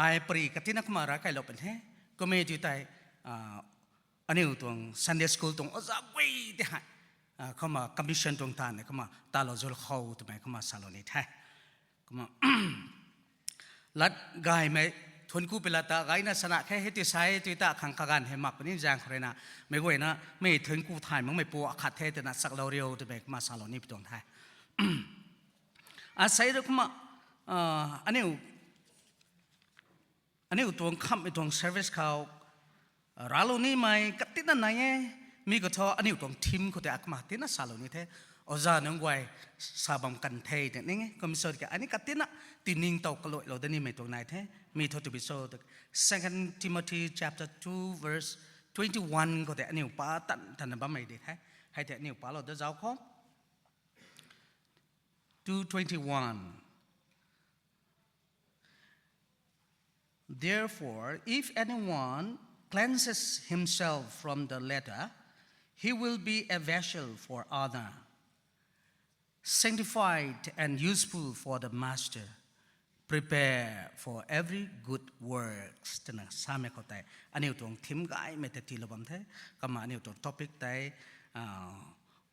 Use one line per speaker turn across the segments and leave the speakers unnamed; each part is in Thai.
ai pri katina kuma ra kai lo pen he ko me ju taiอันนี้ตรง Sunday School ตรงอาจารย์วิ่งที่ให้เข้ามา commission ตรงท่านเนี่ยเข้ามาตาเราจะเข้าทำไมเข้ามาซาโลนี่แท้เข้ามาลัดกายไม่ทนกู้เป็นลัดตากายน่ะสนะแค่เหตุใช้ตัวตาขังกันให้มากกว่านี้จางคนนะไม่ไหวนะไม่ทนกู้ถ่ายมันไม่ปัวขัดเทแต่นะสักเราเรียวทำไมเข้ามาซาโลนี่เป็นตรงแท้อาศัยเราเข้ามาอันนี้ตรงคำตรง service เขาราลูนี่ไม่กัดติดนั่นไงมีก็ท้ออันนี้ตรงทีมเขาแต่อักมาติดนั่นซาลูนี่เท่อาจารย์นึกไว้สาบัมกันเทเนี่ยนี่ไงก็มีส่วนกับอันนี้กัดติดน่ะตีนิ่งเต่ากระโดดเราได้นี่ไม่ตรงไหนเท่มีทศพิโซด Second Timothy chapter 2 verse 21เขาแต่อันนี้ป้าตันทันบ้าไม่ได้เท่ให้แต่อันนี้ป้าเราได้เจ้าข้อ2:21 Therefore if anyone cleanses himself from the letter, he will be a vessel for honor, sanctified and useful for the master, prepare for every good works. แต่นะสามเมื่อแต่อันนี้ตรงทีมกายไม่แต่ทีละบัมเท่ก็มาอันนี้ตรง topic แต่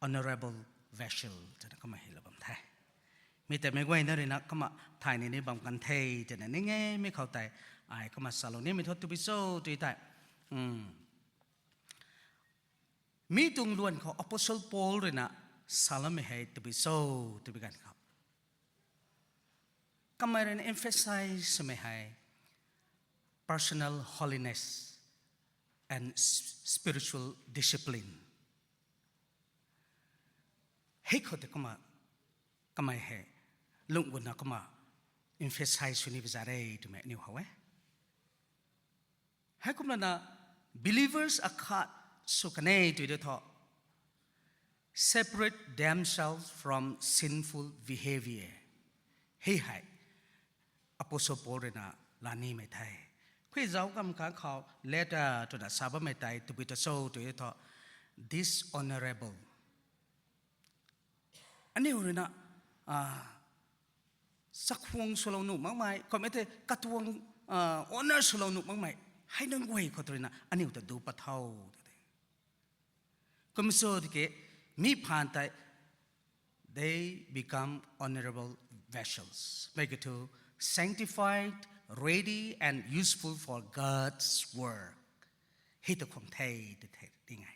honorable vessel แต่นะก็มาเห็นละบัมเท่มีแต่ไม่ไหวนั่นเลยนะก็มาถ่ายในนี้บัมกันเท่แต่นะนี่ไงไม่เข้าใจไอ้ก็มาซาโลนี่ไม่ทดตุบิโซตุยแต่มีตรงล้วนของ Apostle Paul เลยนะซาลาไม่ให้ตุบิโซตุบิกันครับก็ไม่ได้ emphasize ไม่ให้ personal holiness and spiritual discipline ให้เขาแต่ก็ไม่ให้ลุงวันนั้นก็มา emphasize สุนิพิจารณ์ถูกไหมนิวเขาให้คุณนั้นbelievers อาคาสุขเนยตัวเดียวทอ separate themselves from sinful behavior ให้ให้ Apostle Paul นะลานีไม่ไทยคุยเจ้ากำกับเขา letter ตัวนั้นสาบไม่ไทยตัวบิดโซ่ตัวเดียวทอ dishonorable อันนี้เลยนะสักห่วงสโลนุมากมายก็ไม่ได้กระทวงhonor สโลนุมากมายให้นั่งไว้เขาตัวนั้นอันนี้จะดูปะเท่าก็ไม่สู้ที่มีผ่านแต่ they become honorable vessels ไม่ก็ถูก sanctified ready and useful for God's work ให้ตัวความเท่ได้ไง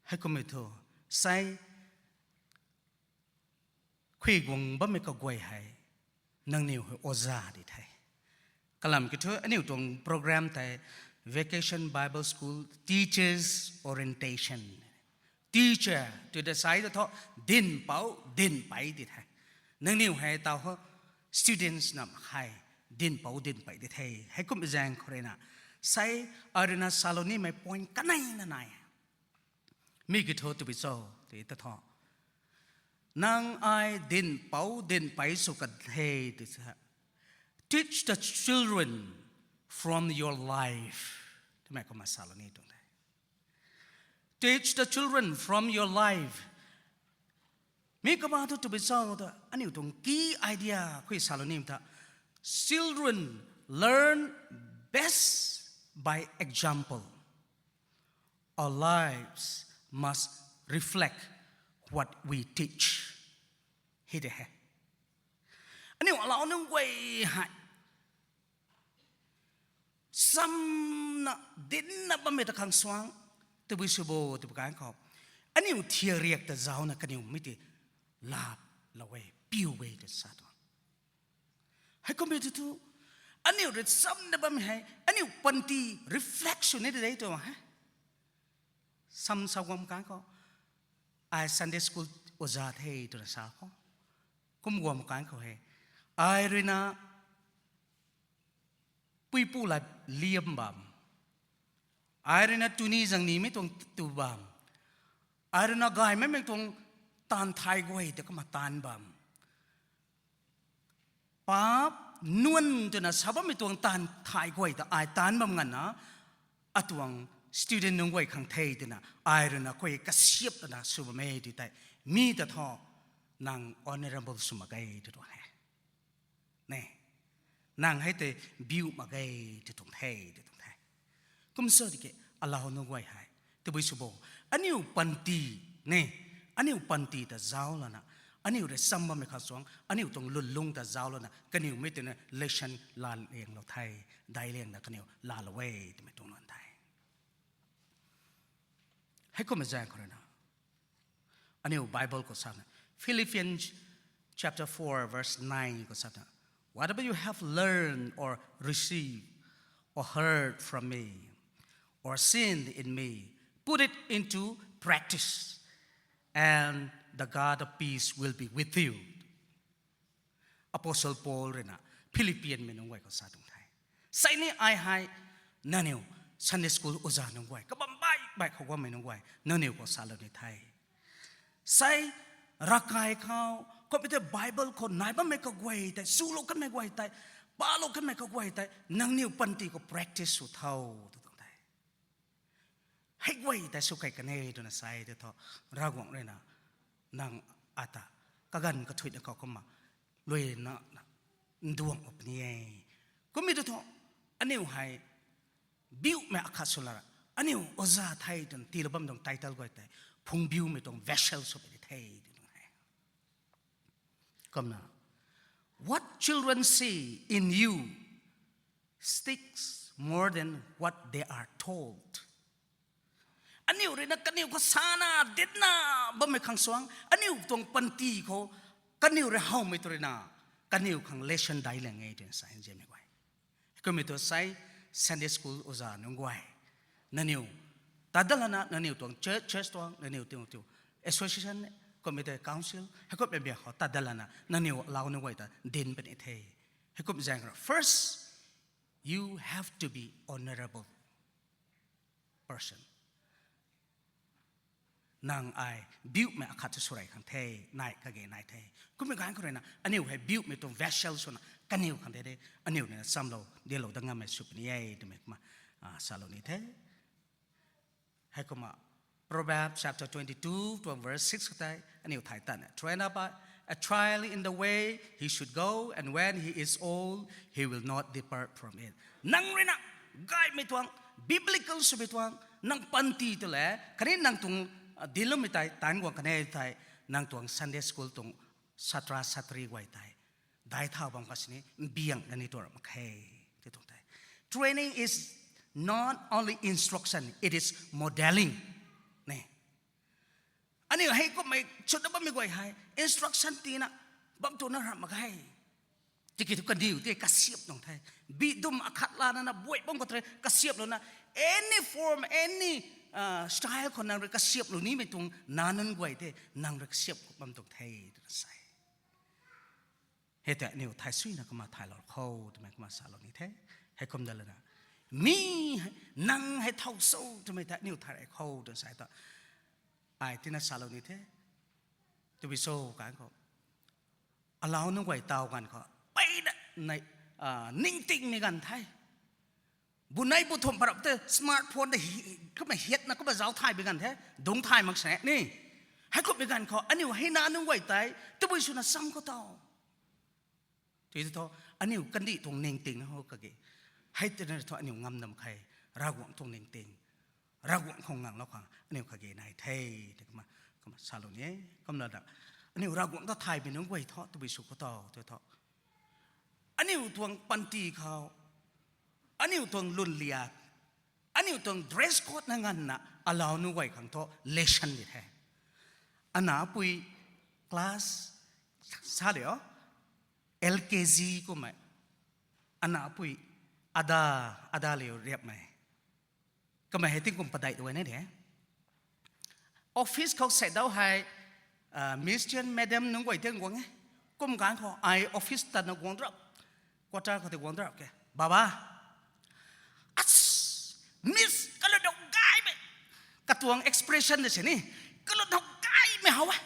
ให้ก็ไม่ถูกใส่คุยกงบ่ไม่ก็กวยให้นั่งนิ้วให้โอซาดีไทยกลัมก็เถอะอันนี้ตรงโปรแกรมแต่ Vacation Bible School Teachers Orientation Teacher ตัวเด็กสายตัวดินเป้าดินไปดิไทยนั่งนิ้วให้เต่าเขา Students นำให้ดินเป้าดินไปดิไทยให้กุมแจงคนน่ะใส่อารีนาซาโลนี่ไม่ปอยกันไหนนั่นไงมีกี่เถอะตัวบิโซตัวเด็กทอนางไอดินเป้าดินไปสุกันเทดิฮะTeach the children from your life ทำไมก็มาซาโลนี่ตรงไหน Teach the children from your life มีก็มาทุกตัวเป็นสองตัวอันนี้ตรงกี่ไอเดียคุยซาโลนี่มั้ง Children learn best by example Our lives must reflect what we teach เฮ้ยเด้ออันนี้ว่าเราหนึ่งไว้ให้ซ้ำนะดินนะบ่มีตะขังสว่างตัววิสุโบตัวประการขอบอันนี้เทียเรียกแต่เจ้านะกันอยู่ไม่ได้ลาบละเวปิวเวแต่สัตว์ให้ก็ไม่ได้ทุกอันนี้เรื่องซ้ำนะบ่มีให้อันนี้ปันตี reflection นี่ได้ตัวฮะซ้ำสาวกการขอไอ้ Sunday School อุจาเทตัวสาวเขากุมกวมการเขาให้ไอ้เรื่องน่ะปุยปูละเลียมบามไอ้เรื่องน่ะตุนีจังนี้ไม่ต้องตูบามไอ้เรื่องน่ะกายไม่ต้องตานไทยกวยแต่ก็มาตานบามป้านวลจนน่ะสาวไม่ต้องตานไทยกวยแต่ไอ้ตานบามงั้นนะอัตวัง student นึงกวยขังเทยแต่น่ะไอ้เรื่องน่ะกวยกระเสียบแต่น่ะสุบเมย์ดีแต่มีแต่ทอนาง honorable สมัยตัวเนี่ยนี่ nàng hay te biu mà gây thì thùng thay cũng sợ thì cái Allah nó quay hay thì bây giờ bộ anh yêu panti nè anh yêu panti ta giáo là na anh yêu để xăm mà mình khát xuống anh yêu tông lùn lung ta giáo là na cái yêu mấy tên là lesson là liềnเราthay đại liền là cái yêu là way thì mình tông nói thayให้ก็มาแจ้งคนนะอันนี้ไบเบิลก็สั่ง Philippians chapter 4 verse 9 ก็สั่ง Whatever you have learned or received or heard from me or seen in me put it into practice and the God of peace will be with you Apostle Paul เรนะ Philippians ไม่น้องไว้ก็สั่งตรงไทยใส่นี่ไอให้นั่นเองSunday school อุจาน้องไว้ก็บังใบเขาว่าไม่น้องไว้นั่นเองก็สาลในไทยใส่รักใครเขาก็ไม่ได้ไบเบิลคนไหนบ้างไม่ก็ไว้แต่สู้โลกกันไม่ไว้แต่ป้าโลกกันไม่ก็ไว้แต่นั่งนิ้วปันตีก็ practice สุดเท่าตรงไหนให้ไว้แต่สุขใครกันเองตัวนั้นใส่เดี๋ยวทอรักหวังเลยนะนางอาตาก็กันก็ถุยแล้วก็มาเลยนะดวงออกนี่ก็มีตัวทออันนี้ให้บิวไม่อาคาสุลาระอันนี้อุจาไทยตรงที่เราบังตรงไตเติลก็ได้พงบิวไม่ตรง vessel สุดในไทยตรงไหนก็นะ What children see in you sticks more than what they are told อันนี้เลยนะกันนี้ก็สานาเด็ดนะบ่ไม่ขังสวงอันนี้ตรงปันตีเขากันนี้เราห้ามไม่ตัวเลยนะกันนี้ขังเลชั่นได้เลยไงเดี๋ยวใส่เจไม่ไหวก็ไม่ตัวใส่Sunday school อุจาน้องไว้นั่นนิวแต่ดังนั้นนั่นนิวตัว church ตัวนั่นนิวตัว association ก็ไม่ได้ council ให้ก็เป็นแบบเขาแต่ดังนั้นนั่นนิวเราน้องไว้แต่เด่นเป็นเท่ให้ก็เป็นอย่างไร first you have to be honorable person นางไอบิวไม่อาคาจะสุไรขังเท่นายก็เกยนายเท่ก็ไม่การก็เลยนะอันนี้ให้บิวไม่ตรง vessel ส่วนกันนิวขังเท่อันนี้เนี่ยซ้ำเราเดี๋ยวเราดังงั้นไม่สุดนี่ไอ้เดี๋ยวไม่มาสาลนี่เท่ให้ก็มา Proverbs chapter 22 ตัว verse 6ก็ได้อันนี้ถ่ายตันtrain up a child in the way he should go and when he is old he will not depart from it นั่งเลยนะไกด์ไม่ทวง biblical สุดไม่ทวงนั่งปันตีตัวแหละคันนี้นั่งตรงดิลไม่ตายต่างกว่าคันนี้ตายนั่งตรง Sunday school ตรงสัตราสัตรีไว้ตายได้เท่าบางครั้งนี้เบี่ยงนั่นนี่ตัวมันแค่ที่ตรงไหน training is not only instruction it is modeling นี่อันนี้ให้ก็ไม่ชุดนั้นไม่ไหวให้ instruction ตีนะบางตัวนั้นมาให้ที่คิดกันดีอยู่ที่กระเสียบตรงไทยบีดุมอักขระนั่นนะบวยบ้องก็เทกระเสียบแล้วนะ any form any style คนนั้นกระเสียบเหล่านี้ไม่ตรงนั้นไหวที่นางกระเสียบก็บางตรงไทยใส่เหตุนี้ไทยสุยนะก็มาไทยเราเข้าทำไมก็มาสาลนี่แท้ให้คมดัลนะมีนั่งให้เท่าโซ่ทำไมไทยนี่ไทยเข้าโดนสายต่อไอ้ที่นั่นสาลนี่แท้จะไปโซ่กันก็เราหนุ่งไหวเตากันก็ไปในนิ่งติงในกันไทยบุญในบุญถมปรับเตอสมาร์ทโฟนได้ก็มาเฮ็ดนะก็มาเจ้าไทยไปกันแท้ดงไทยมักแสะนี่ให้ก็ไปกันก็อันนี้ให้นาหนุ่งไหวไตจะไปสุนัขซ้ำก็เตาที่ที่ทออันนี้กันดีตรงเน่งติงนะเขาก็เกยให้แต่ในทออันนี้งำนำใครรากหวังตรงเน่งติงรากหวังของงังแล้วค่ะอันนี้ก็เกยนายเท่แต่ก็มาซาโลนี้ก็มาดักอันนี้รากหวังก็ไทยเป็นน้องไว้ทอตัวไปสุขต่อตัวทออันนี้ทวงปันตีเขาอันนี้ทวงลุนเลียอันนี้ทวง dress code นั่งกันนะอาลาวนุ่งไว้ขังทอ lesson ดิแท้อันน่ะปุย class ซาเดียวLKG ก็ไม่อันน่ะปุยอาดาเลยเรียบไหมก็ไม่ให้ติ้งกุมปะไดด้วยนะเดี๋ยวออฟฟิศเขาเสร็จแล้วให้มิสเตอร์แมดัมนุ่งไว้เท่งกว่าไงกุมการเขาไอออฟฟิศตัดนักวงดรับกว่าจะเขาถึงวงดรับแกบ้าบ้าอัสมิสก็เลยดอกไก่ไปกระทรวง expression เลยสินี่ก็เลยดอกไก่ไม่เอาวะ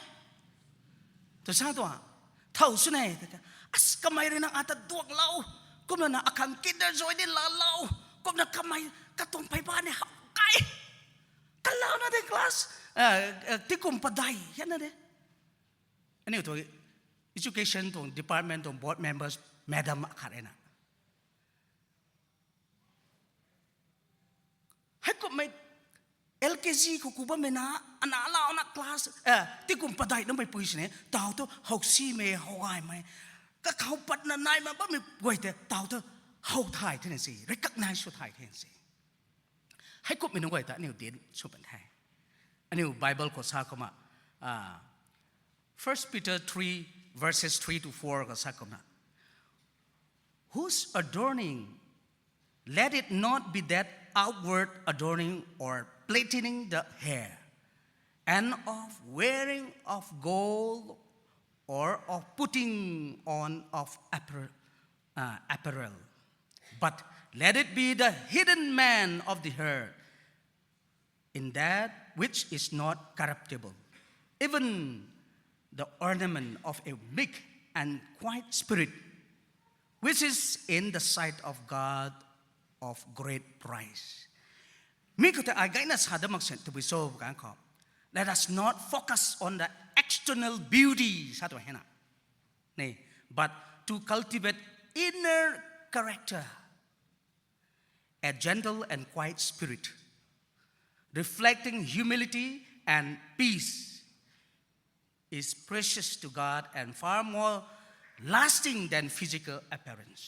ตัวช่างตัวเท่าสุดเลยอัสก็ไม่เรื่องอาตดวงเราก็มันน่ะอาคังกินได้จอยได้ลาเราก็มันก็ไม่กระตุ้นไปบ้านเนี่ยเขาไก่กันแล้วนะในคลาสที่กุมปะไดยันนั่นเองอันนี้ตัว education ตัว department ตัว board members madam ขาดเองนะ ก็ไม่LKG ก็กูบ่ไม่นะอันนั้นเรานักคลาสที่กูปัดได้ต้องไปปุยสิเนี่ยเต่าตัวหกสี่เมย์หกไอ้ไหมก็เขาปัดนั่นนายมาบ่ไม่ไหวแต่เต่าตัวหกถ่ายเท่านั้นสิ recognize สุดถ่ายเท่านั้นสิให้กูไม่ต้องไหวแต่อันนี้เดียนสุดเป็นไทยอันนี้ Bible ก็ซาก็มา1 Peter 3 verses 3 to 4 ก็ซาก็มา whose adorning let it not be that outward adorning or plaiting the hair and of wearing of gold or of putting on of apparel, but let it be the hidden man of the heart in that which is not corruptible, even the ornament of a meek and quiet spirit, which is in the sight of God of great price. Mi ko ta agay na sa damak sen to biso kan ko. Let us not focus on the external beauty sa to hena. Nei, but to cultivate inner character, a gentle and quiet spirit, reflecting humility and peace, is precious to God and far more lasting than physical appearance.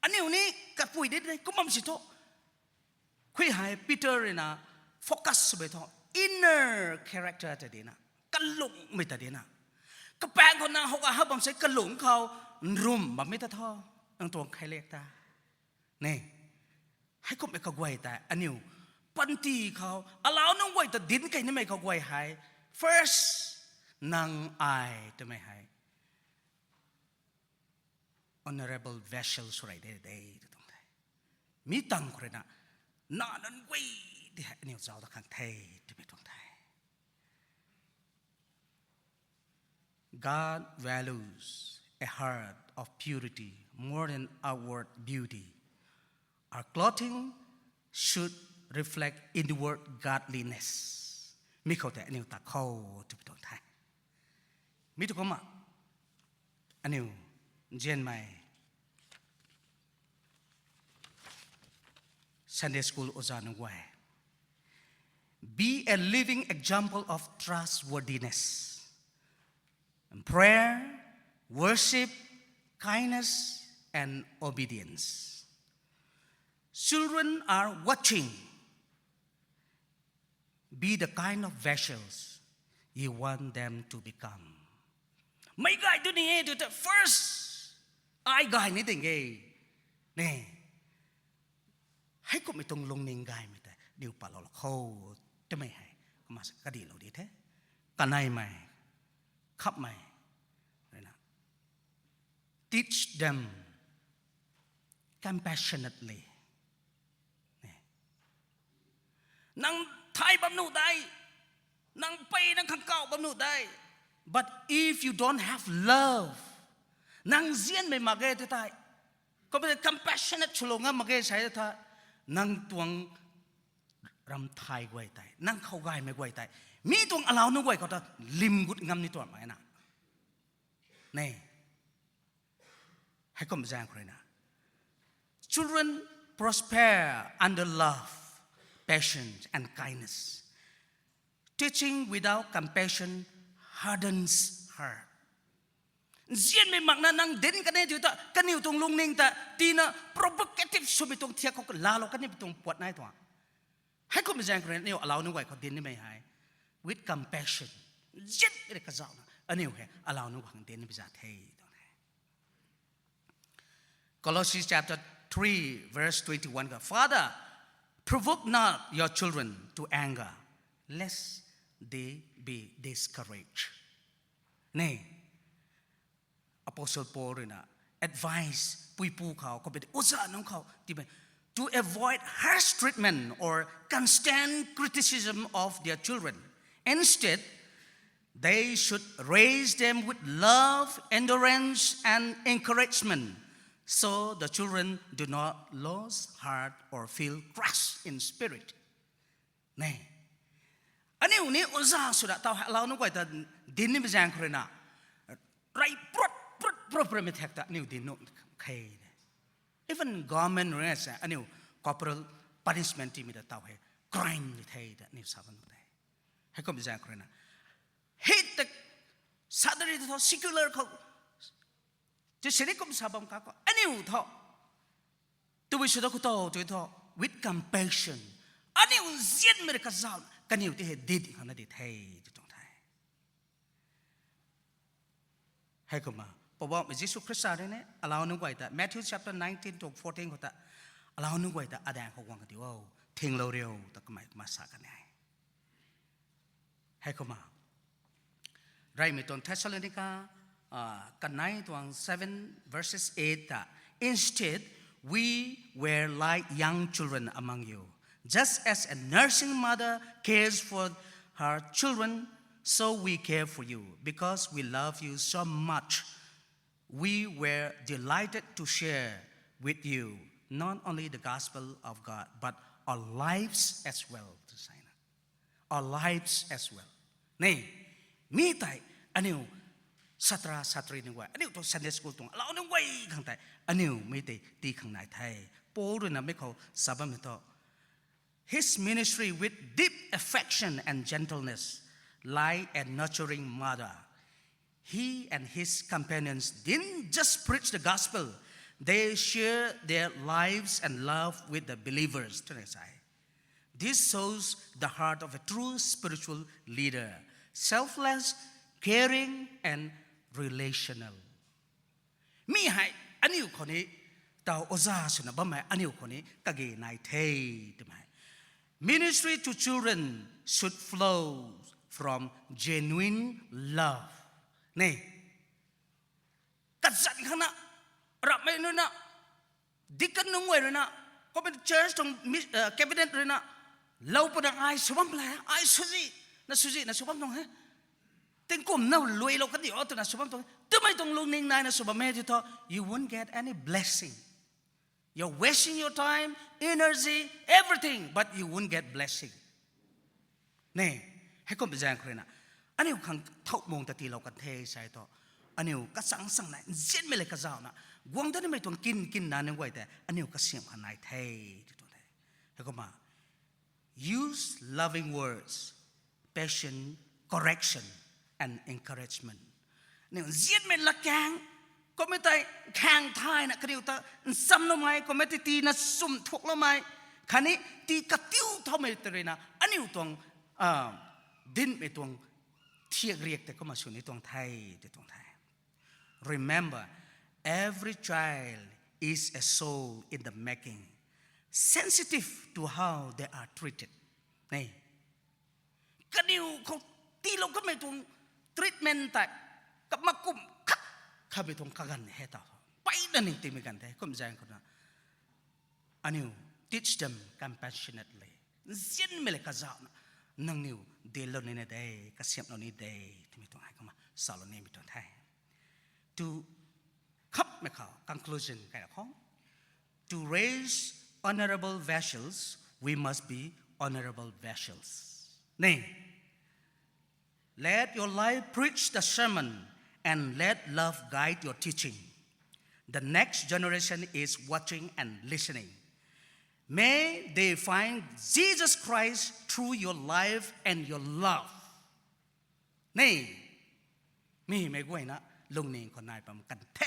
อันนี้กับปุยได้ก็มั่มสิโตคุยหายปีเตอร์เลยนะโฟกัสไปท้อ inner character แต่เดียนะกันหลงไม่แต่เดียนะก็แปลงคนนั้นเขาก็ให้บังเสกกันหลงเขารุมแบบไม่แต่ท้อตั้งตัวใครเล็กตาเนี่ยให้ก็ไม่เขาไว้แต่อันนี้ปันตีเขาเอาแล้วน้องไว้แต่ดินไก่นี่ไม่เขาไว้หาย first นางไอจะไม่หายhonorable vessels ไรได้ตรงไหนมีตังคนน่ะน่านั้นไว้ที่เนี่ยเจ้าตะขังไทยที่ไปตรงไหน God values a heart of purity more than outward beauty. Our clothing should reflect inward godliness. มีเขาแต่เนี่ยตะเข้าที่ไปตรงไหนมีทุกคนมาอันนี้เจนไม่ Sunday School อาจารย์ไว้ Be a living example of trustworthiness, and prayer, worship, kindness, and obedience. Children are watching. Be the kind of vessels you want them to become. ไม่ไกลตัวนี้ตัวแต่ first ไอ้ไกลนี่ถึงไงเนี่ยให้ก็ไม่ต้องลงนิ่งไกลไม่แต่เดี๋ยวป่าเราเข้าจะไม่ให้ก็มาสักดีเราดีแท้กันไหนไหมขับไหมเลยนะ teach them compassionately เนี่ยนั่งไทยบำหนุได้นั่งไปนั่งข้างเก่าบำหนุได้But if you don't have love, nang zian may magay tatay. Kung compassionate chulunga magay say tatay, nang tuang ram thai guay tay, nang khawgay may guay tay. Mi tuang alaw no guay ko ta lim gut ngam ni tuang may na. Nay, hay kom jang kore na. Children prosper under love, patience, and kindness. Teaching without compassion.hardens heart. Zian may magna nang din ka na dito kaniw tong lungning ta tina provocative sumitong tiyak ko lalo kaniw tong puat na ito. Hay ko mazang ko niyo allow nung way ko din ni may hay with compassion. Zian ire ka zaw na aniw he allow nung hang din ni bizat hey. Colossians chapter 3 verse 21 ka Father, provoke not your children to anger, lest they be discouraged. Nay, Apostle Paul na advise puipu kao ko bit usa nong kao diba to avoid harsh treatment or constant criticism of their children. Instead, they should raise them with love, endurance, and encouragement, so the children do not lose heart or feel crushed in spirit. Nay. อันนี้วันนี้อุตส่าห์สุดท้ายเราหนุ่มก็จะดินนี่ไม่แจ้งคนน่ะไรปลดไม่แทกแต่นี่ดินนุ่มใคร even government เนี่ยอันนี้ corporal punishment ที่มีแต่เต่าให้ crime ที่ไทยแต่นิวสาวน์ได้ให้ก็ไม่ใช่คนนั้นเฮ้แต่สาธารณะ secular เขาจะเสด็จก็ไม่ทราบบ้างก็อันนี้อุทธตัววิสุทธิ์ก็ตัว with compassion อันนี้อุเซียนไม่ได้กระซ้ำกันอยู่ที่เหตุดีขนาดที่ไทยจะต้องไทยให้ก็มาเพราะว่าเมื่อยิสุคริสต์เนี่ยเราหนึ่งไว้แต่ Matthew chapter 19 to 14ก็แต่เราหนึ่งไว้แต่อาแดงเขาวางกันที่ว่าทิ้งเราเร็วแต่ก็ไม่มาสักกันไงให้ก็มาไรมีตอนเทสซาโลนิกากันไหนตัว 7 verses 8 that instead we were like young children among you just as a nursing mother cares for her children so we care for you because we love you so much we were delighted to share with you not only the gospel of God but our lives as well our lives as well นี่มีแต่อันนี้สัตราสัตรีนึงว่าอันนี้ตัว Sunday School ตรงเราหนึ่งไว้ข้างใต้อันนี้ไม่ได้ตีข้างในไทยโป้ด้วยนะไม่เขาสบายไม่ต่อ His ministry with deep affection and gentleness like a nurturing mother he and his companions didn't just preach the gospel they share their lives and love with the believers ท่านใจThis shows the heart of a true spiritual leader selfless caring and relational มีให้อันนี้คนนี้แต่โอซาสุนับมาอันนี้คนนี้ก็เกนายเทใช่ไหม Ministry to children should flow from genuine love นี่กัดสันข้างหน้ารับไม่นู่นนะดิกันนุ่งไว้เลยนะก็เป็นเชิร์ชตรงแคบิเนตเลยนะเราปนังไอสวมแผลไอสุจินะสวมตรงฮะแต่กลุ่มน่ารวยเราก็ดีอ๋อตัวน่ะสวมตรงตัวไม่ตรงลงนิ่งนายนะสวมแม่ที่ท่อ you won't get any blessing you're wasting your time energy everything but you won't get blessing นี่ให้คนเป็นแจงคนนะอันนี้ขังเท่ามงตะตีเรากันเทใส่ต่ออันนี้ก็สั่งไหนเส้นไม่เลยก็เจ้านะกวางท่านไม่ต้องกินนานนึงไว้แต่อันนี้ก็เสียงขนาดเทที่ตัวนี้ให้ก็มา use loving words passion correction and encouragement เนี่ยเสียงไม่ละแกงก็ไม่ได้แข่งทายนะก็เดียวแต่ซ้ำละไม่ก็ไม่ได้ตีนะสุ่มทุกละไม่คันนี้ตีกระติ้วเท่าไม่ได้เลยนะอันนี้ตรงดินไม่ตรงเทียกเรียกแต่ก็มาสู่ในตรงไทยแต่ตรงไทย Remember every child is a soul in the making sensitive to how they are treated นี่ก็เดียวเขาตีเราก็ไม่ตรง treatment แต่กับมากุมข้าไปตรงกันให้ต่อไปนั่นเองที่มีกันแต่ก็ไม่ใช่คนนั้นอันนี้ teach them compassionately เสียนไม่เลยก็จะนั่งนิ้วเดลเราเนี่ยได้ก็เสียบเราเนี่ยได้ที่มีตรงไหนก็มาสอนเราเนี่ยมีตรงไทย to ครับไม่เข้า conclusion กันนะครับ to raise honorable vessels we must be honorable vessels นี่ let your life preach the sermon and let love guide your teaching the next generation is watching and listening may they find Jesus Christ through your life and your love นี่มีไม่กล้วยนะลงเนงคนนายประมกันเท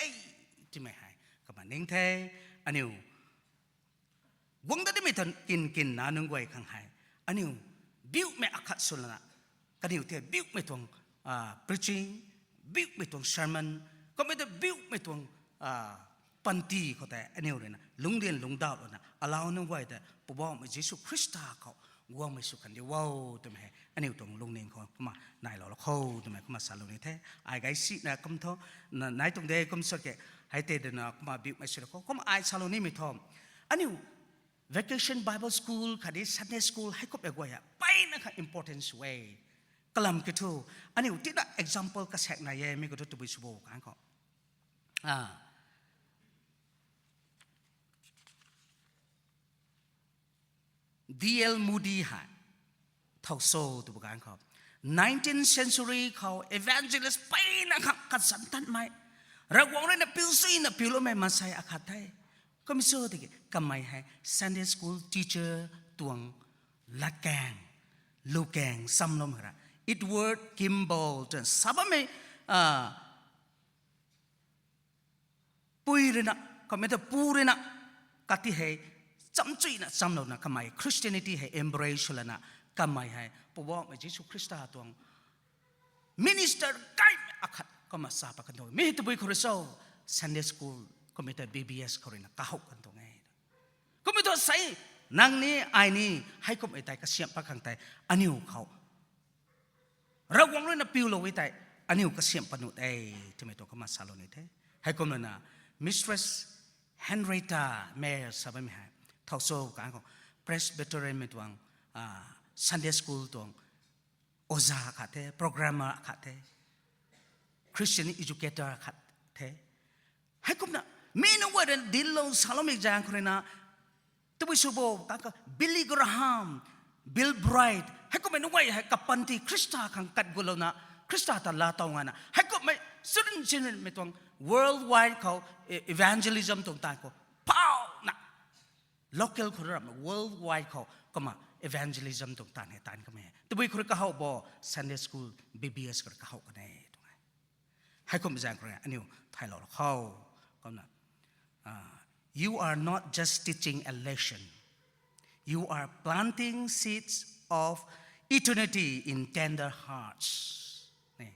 ที่ไม่หายกับมันเนงเทอันนี้วงได้ไม่ทันกินนะนึงไว้ข้างหายอันนี้บิ้วไม่อักขสุลนะกันนี้เทบิ้วไม่ตรงpreaching บิ้วไม่ตรง sermon ก็ไม่ได้บิ้วไม่ตรงปันตีเขาแต่อันนี้เลยนะลุงเรียนลุงดาวนะเราหนึ่งไว้แต่ปู่บอกว่าเยซูคริสต์เขาว่าไม่สุขันเดียวว้าวตัวแม่อันนี้ตรงลุงเรียนเขามานายเราเขาตัวแม่เขามาสารลุงนี่แท้ไอ้ไก่สินะคำท้อนายตรงเด็กคำสกัดให้เตะนะเขามาบิ้วไม่สุดเขามาไอ้สารลุงนี่ไม่ท้ออันนี้ vacation Bible school คดี Sunday school ให้ก็เป็นไงอะไปนะคะ importance way กลัมกิทูอันนี้ที่น่ะ example ก็แสกนายไม่ก็ตัวบิสโบกันก็D.L. Moody ฮะเท่าโซ่ตัวประกันครับ 19th century เขา evangelist ไปนะครับกัดสันตันไหมระวังเลยนะพิวซีนะพิวแล้วไม่มาใส่อาคาไทยก็ ก็ไม่สู้ที่ก็ไม่ให้ Sunday School teacher ตวงลัดแกงลูกแกงซ้ำลมหระ it word gimbal จนซับไม่ปุยเลยนะก็ไม่ต้องปูเลยนะกัดที่ให้จำจุยนะจำเรานะก็ไม่ Christianity ให้ embrace เลยนะก็ไม่ให้เพราะว่าไม่ใช่สุคริสต์ตวง minister ใกล้อาคัดก็มาสาบกันตรงไม่ต้องไปคุยโซ่ Sunday School ก็ไม่ต้อง BBS คุยนะก้าวกันตรงไงก็ไม่ต้องใส่นางนี้ไอ้นี่ให้ก็ไม่ได้ก็เสียบปากข้างใต้อันนี้เขาระวังเลยนะปิวโลวิแต่อันนี้ก็เสียบปนุษย์ที่ไม่ต้องก็มาสาลนี่เท่ให้ก็มันนะ Mistress Henrietta Mayer สบายไหมฮะทอกโซ่กันของ Presbyterian ไม่ต้องSunday School ตวงโอซาขัดเท่โปรแกรมเมอร์ขัดเท่ Christian Educator ขัดเท่ให้ก็นะมีนว่าเดินดิลโลสาลมิกจางคนนะตัววิสุโบกันก็บิลลี่กราฮัมบิลไบรท์ให้ก็ไม่นึกว่าให้กับปันทีคริสต์ขังกัดกุลนะคริสต์ตลาดตรงนั้นให้ก็ไม่สุดจริงๆไม่ต้อง worldwide เขา evangelism ตรงต่างก็เป้านะ local คนละ worldwide เขาก็มา evangelism ตรงต่างให้ต่างก็ไม่ตัววิคนก็เขาบอก Sunday School BBS ก็เขากันได้ตรงไหนให้ก็ไม่จางคนอันนี้ไทยเราเขาก็นะYou are not just teaching a lesson. You are planting seeds of eternity in tender hearts. นี่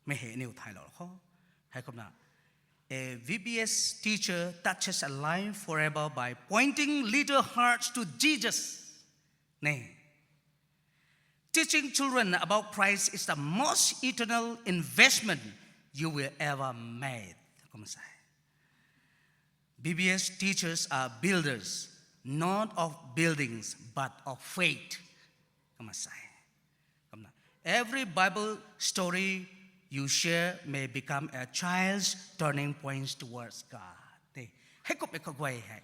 ไม่เห็นนิ้วไทยหรอกเขาให้คำนั้น A VBS teacher touches a life forever by pointing little hearts to Jesus. นี่ Teaching children about Christ is the most eternal investment you will ever make. ก็ไม่ใช่ BBS teachers are builders, not of buildings, but of faith. Every Bible story you share may become a child's turning points towards God. Hey, ko peka gway hai.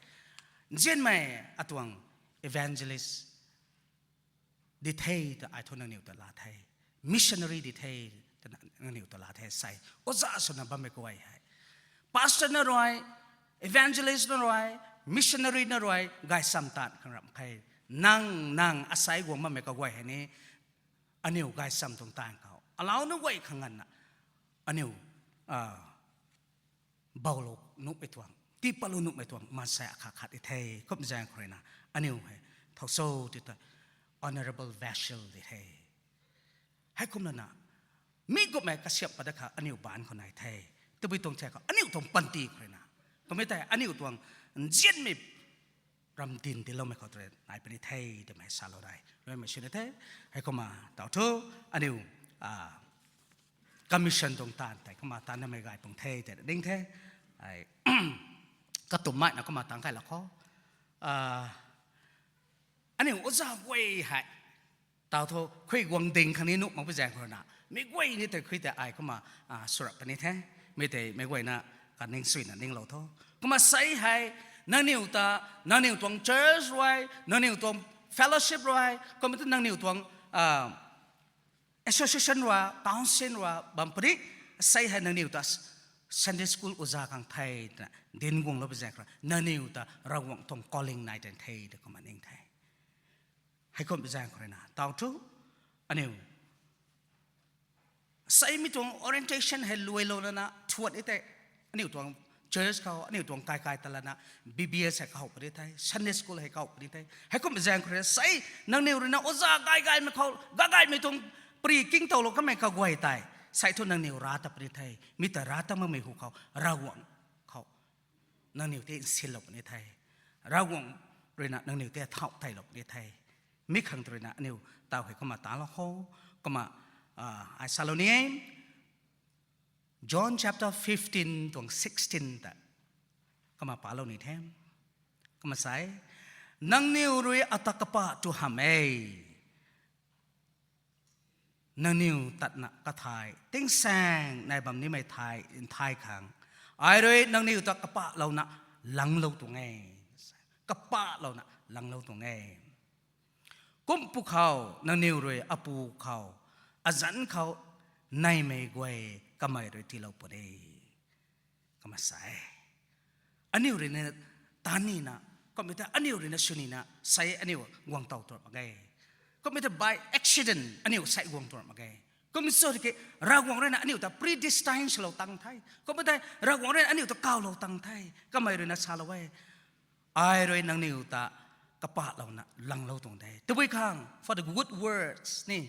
Jen mai atwang evangelist dithay ta ai thona niu ta la thai. Missionary dithay ta niu ta la thai sai. Oza so na ba me gway hai. Pastor na roi evangelist นั่นไร missionary นั่นไรกายสัมตัดขนาดใครนั่งอาศัยวงมันไม่ก็ไหวให้นี้อันนี้กายสัมตรงต่างเขาเราหนูไหวขังกันนะอันนี้เบาลงนุไปทวงที่ปลุนุไปทวงมาใส่ขาดไอ้เทยก็ไม่ใช่ใครนะอันนี้เท่าโซ่ที่ตัว honorable vessel ที่เทยให้คุ้มแล้วนะมีก็ไม่กระเสียบประดักอันนี้บ้านคนไหนเทยตัวไปตรงแท้เขาอันนี้ตรงปันตีใครนะก็ไม่แต่อันนี้ตัวเจียนไม่รำดินที่เราไม่เข้าใจนายเป็นไทยแต่ไม่สาลได้เราไม่เชื่อไทยให้เขามาต่อทูอันนี้คอมมิชชั่นตรงต่างแต่เขามาตามนั้นไม่ไกลตรงไทยแต่ดิ้งไทยไอ้กระตุ้มไม้นะเขามาตั้งใครละเขาอันนี้อุตส่าห์ไว้ให้ต่อทูคุยวังดิ่งครั้งนี้นุ๊กมันไปแจ้งคนน่ะไม่ไว้นี่แต่คุยแต่ไอ้เขามาสุรปนิไทยไม่แต่ไม่ไว้นะการนิ่งสวยนะนิ่งเราท้อก็มาใส่ให้นั่งนิ่วตานั่งนิ่วตวง church ไว้นั่งนิ่วตวง fellowship ไว้ก็ไม่ต้องนั่งนิ่วตวงassociation ไว้ council ไว้บางปีใส่ให้นั่งนิ่วตา Sunday School อุตสาหกรรมไทยนะเดินวงเราไปแจกนั่งนิ่วตาเราวงตรง calling night ไทยเด็กก็มานิ่งไทยให้คนไปแจกคนนะต่อทุกอันนี้ใส่ไม่ตรง orientation ให้รวยโลแล้วนะชวดไอ้แต่อันนี้ตัวเชิร์ชเขาอันนี้ตัวกายตลาดนะ BBS ให้เขาประเทศไทย Sunday School ให้เขาประเทศไทยให้เขาไปแจ้งคนใส่นังเนวเลยนะโอ้จ้ากายไม่เขากายไม่ตรงปรีกิ้งเต่าเราก็ไม่เขาไหวตายใส่ทุนนังเนวราตประเทศไทยมีแต่ราตมันไม่หูเขาระวังเขานังเนวที่สิลประเทศไทยระวังเลยนะนังเนวที่เท่าไทยประเทศไทยมีขังตัวนะเนวเต่าให้เขามาตาละเขาก็มาไอซาโลเนียJohn chapter 15 to 16 ta kama palo ni them kama sai nang niu rui atakapa tu hamei nang niu tat na ka thai ting sang nai bam ni mai thai in thai khang ai rui nang niu takapa lo na lang lo tu ngai kapa lo na lang lo tu ngai kum pu khao nang niu rui apu khao azan khao nai mai gwaiก็ไม่รู้ที่เราปวดก็มาใส่อันนี้เรื่องนี้ ตานี่นะก็ไม่ได้อันนี้เลยนะชุนีนะใส่อันนี้วางเตาตัวมาไงก็ไม่ได้ by accident อันนี้ใส่วางตัวมาไงก็ไม่ส่วนที่รากวางเรนอันนี้แต่ predestined เราตั้งไทยก็ไม่ได้รากวางเรนอันนี้แต่ก้าวเราตั้งไทยก็ไม่เลยนะชาลาเวไอ้เลยนังนิวตากระปะเรานะลังเราตรงใดตัวไปข้าง for the good words นี่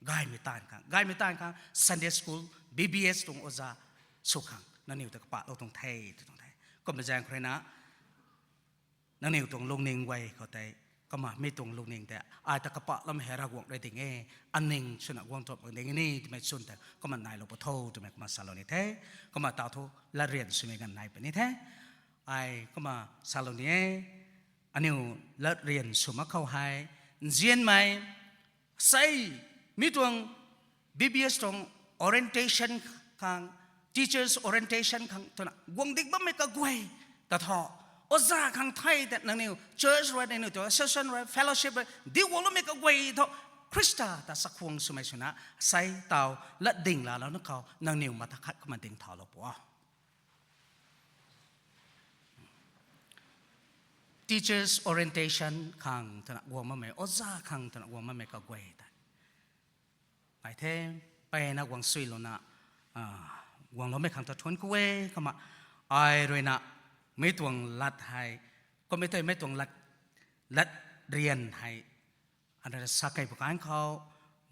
กายไม่ตานข้างกายไม่ตานข้าง Sunday school BBS ตรงโอซาสุขังนังนิวตากระปะเราตรงไทยตรงไทยก็ไม่แจ้งใครนะนังนิวตรงลงนิ่งไว้เขาแต่ก็มาไม่ตรงลงนิ่งแต่อาจจะกระปะเราไม่เห็นรากวางได้ถึงเออันหนึ่งชนะวางตัวเองนี่ที่ไม่สุนแต่ก็มันนายเราปะโทที่ไม่ก็มาสารนี่แท้ก็มาตาวโทละเรียนสมัยกันนายเป็นนี่แท้ไอ้ก็มาสารนี่อันนี้ละเรียนสมัครเข้าให้เรียนไหมใส่มีตรง BBS ตรง orientation ข้าง teachers orientation ข้างตัวน่ะวงเด็กบ้าไม่ก็กวยแต่ทอโอซาข้างไทยแต่นั่นนี่ church ไว้ในนี่ตัว session ไว้ fellowship ไว้ดีวงเราไม่ก็กวยทอคริสต์แต่สักวงสมัยชนะใส่เตาละดิ่งละแล้วนักเขานั่งนิ่วมาทักขัดก็มาดิ่งเท้าเราปัวteachers orientation ข้างถนัดวัวมาไม่โอซาข้างถนัดวัวมาไม่ก็กวยแต่ไปเท่ไปนักวังสุยโลนะวังเราไม่ข้างตะทวนกวยเข้ามาไอ้ด้วยนะไม่ตวงลัดให้ก็ไม่ได้ไม่ตวงลัดเรียนให้อันนั้นสักไก่ประการเขา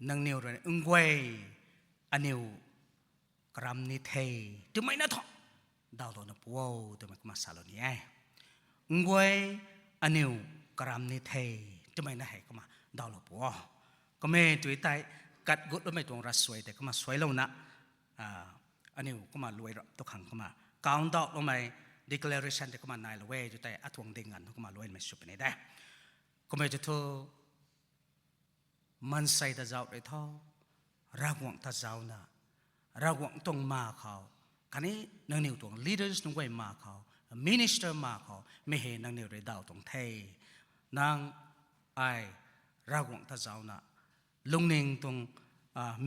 นังนิวเลยกวยอันนิวกรัมนิเทจะไม่น่าท้อดาวโลนะปัวจะไม่มาสาลนี่ไอ้งวยอันนิวกรามนิเทจะไม่น่าให้ก็มาดาวหลบวัวก็ไม่ตัวใต้กัดกุดแล้วไม่ตรงรัสวยแต่ก็มาสวยแล้วนะอันนิวก็มารวยตัวขังก็มาก้าวดอกแล้วไม่ declaration แต่ก็มานายละเว้ยตัวใต้อัตวงเด้งกันก็มารวยไม่สุดเป็นได้ก็ไม่จะทั่วมันใส่ตาเจ้าได้ท่อรักหวังตาเจ้านะรักหวังตรงมาเขาคันนี้นังนิวตรง leaders ตรงไว้มาเขาminister มาเขาไม่เห็นนางนิวได้ดาวตรงเทนางไอรากวงท่าเจ้านะลุงนิงตรง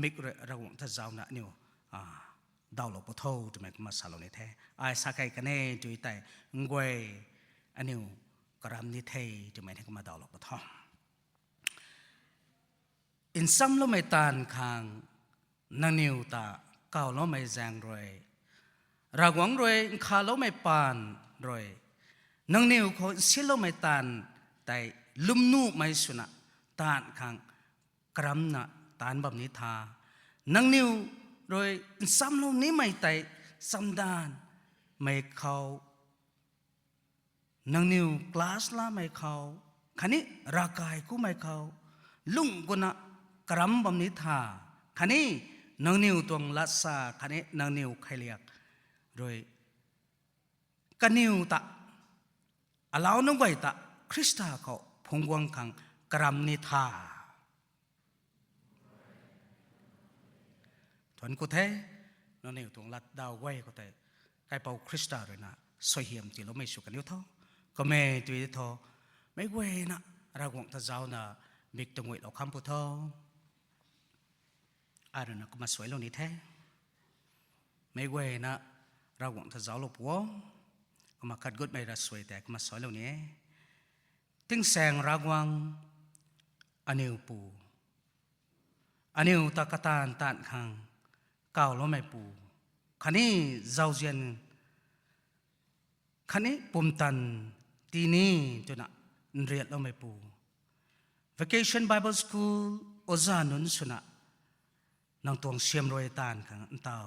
มิกรากวงท่าเจ้านะนิวดาวหลบปะโทจะไม่มาสาลนี่เทไอสักไก่กันเน่จุยแต่งวยอันนิวกรามนิเทจะไม่ให้มาดาวหลบปะโทอินซัมโลไม่ตานคางนางนิวตาเก่าโลไม่แจงรวยรากวังรวยข้าโลไม่ปานรวยนังนิวเขาสิโลไม่ตานแต่ลุ่มนูไม่สุนัตานขังกรัมนะตานแบบนี้ทานังนิวรวยซ้ำโลนี้ไม่แต่ซ้ำดานไม่เขานังนิวคลาสละไม่เขาคันนี้รากายกูไม่เขาลุงกุนะกรัมแบบนี้ทาคันนี้นังนิวตวงลัสซาคันนี้นังนิวใครเรียกโดยกันนิวตะอาลาวน้องไว้ตะคริสต์เขาพงวังขังกรัมนิทาทวนกูเทนังนิวตวงลัดดาวไว้ก็แต่ใครเป่าคริสต์เลยนะสวยเหี่ยมจีเราไม่สุกันนิวท้อก็ไม่จุยท้อไม่เว้นะรากวงตะเจ้านะมิกตงเวเราคำพูดท้ออะไรนะก็มาสวยเรานี่แท้ไม่เว้นะรากวงท่าเจ้าหลบวัวก็มาคัดกุดไม่รัสวยแต่ก็มาสอยเหล่านี้ถึงแสงรากวังอันนิวปูอันนิวตะกตานตานขังเก่าแล้วไม่ปูคันนี้เจ้าเจียนคันนี้ปุ่มตันทีนี้จนเรียนแล้วไม่ปู Vacation Bible School โอซานุนสุนะนางตวงเชียมรอยตานขังอันเต่า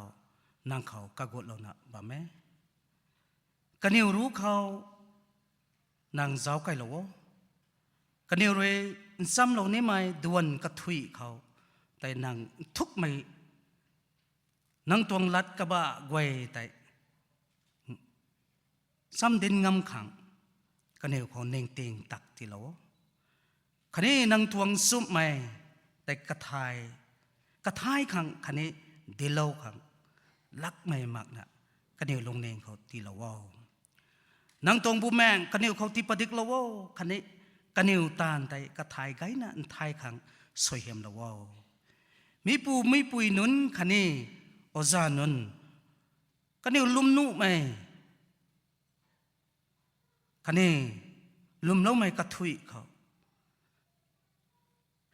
นางเขากากดเรานะบ่แม่กันนิวรู้เขานางเจ้าไก่เรากันนิวเลยซ้ำเรานี่ไม่ดวนกระทุยเขาแต่นางทุกไม่นางตวงลัดกระบะไว้แต่ซ้ำดินงำขังกันนิวเขาเน่งเตียงตักที่เราคันนี้นางตวงซุปไม่แต่กระทายขังคันนี้เดลาขังลักไม่มากนะกันนิวลงเนงเขาตีละว่านางตรงบุแมงกันนิวเขาตีประดิกละว่าคันนี้กันนิวตานแต่กระทายไกนะอันทายขังสวยเหี่ยมละว่ามีปุยนุนคันนี้โอซานุนกันนิวลุ่มนุ่มไหม คันนี้ลุมเล่าไม่กระทุยเขา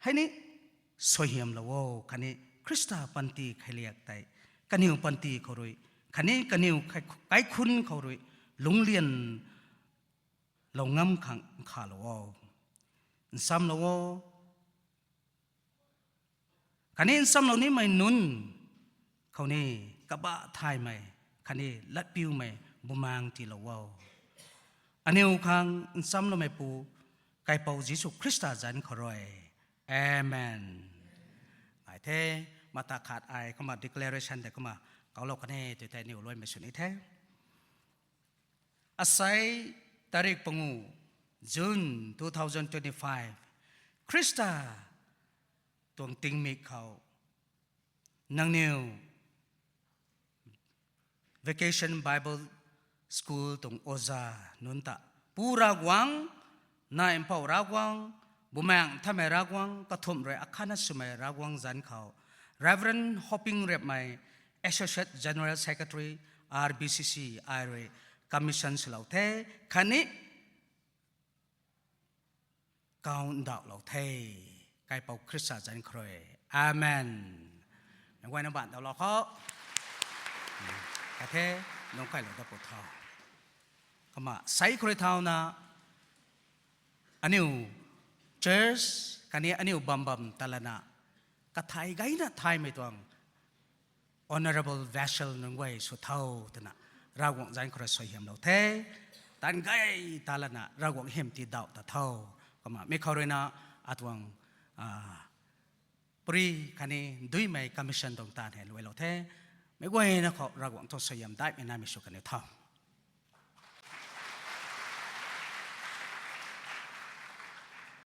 ให้นี่สวยเหี่ยมละว่าคันนี้คริสตาปันตีใครเรียกแต่กันนิวปันตีเขารวยคันนี้กันนิวใครคุ้นเขารวยลงเรียนเรางำขังขาละว่าซ้ำละว่าคันนี้ซ้ำเรานี้ไม่นุนเขานี่กระบะไทยไหมคันนี้ลัดปิ้วไหมบุมังที่ละว่าอันนี้อุคังซ้ำเราไม่ปูไก่เป่ายิสุคริสต์จันขรอยเอเมนไอ้เท่มาตาขาดไอเข้ามา declaration แต่เข้ามาเขาเราคันนี้ตัวแต่นิวลอยไม่สุดนี่เท่อาศัยตาริกปงูจุน2025คริสต์ตัวติงมิเขานังนิว vacation Bible school ตรงโอซานุนตะปูรากวังนายเอ็มพาวรากวังบุแมงทำไมรากวังกระทมเรอคันสมัยรากวังจันเขา Reverend Hopping Rep ไม่ Associate General Secretary RBCC ไอเรCommission สลาวเทคันนี้กาวดาวเหล่าเทไก่เป่าคริสต์จันครอยอาเมนในวันนั้นบ้านเราเราเขาแต่เทน้องไก่เราได้ปวดท้องก็มาใส่ครอยเท้านะอันนี้เจสคันนี้อันนี้บัมบัมตะละนะก็ไทยไงนะไทยไม่ต้อง honorable vessel นึงไว้สุดเท่าแต่นะราวงจันครอยสวยเหี่ยมเราเทตันไก่ตะละนะราวงเหี่ยมที่ดาวตะเท่าก็มาไม่เขาเลยนะอัตวังปรีคันนี้ด้วยไม่ commission ตรงตาเห็นไว้เราเทไม่ไหวนะเขาราวงทศยามได้ไม่น่ามีสุกันในเท่า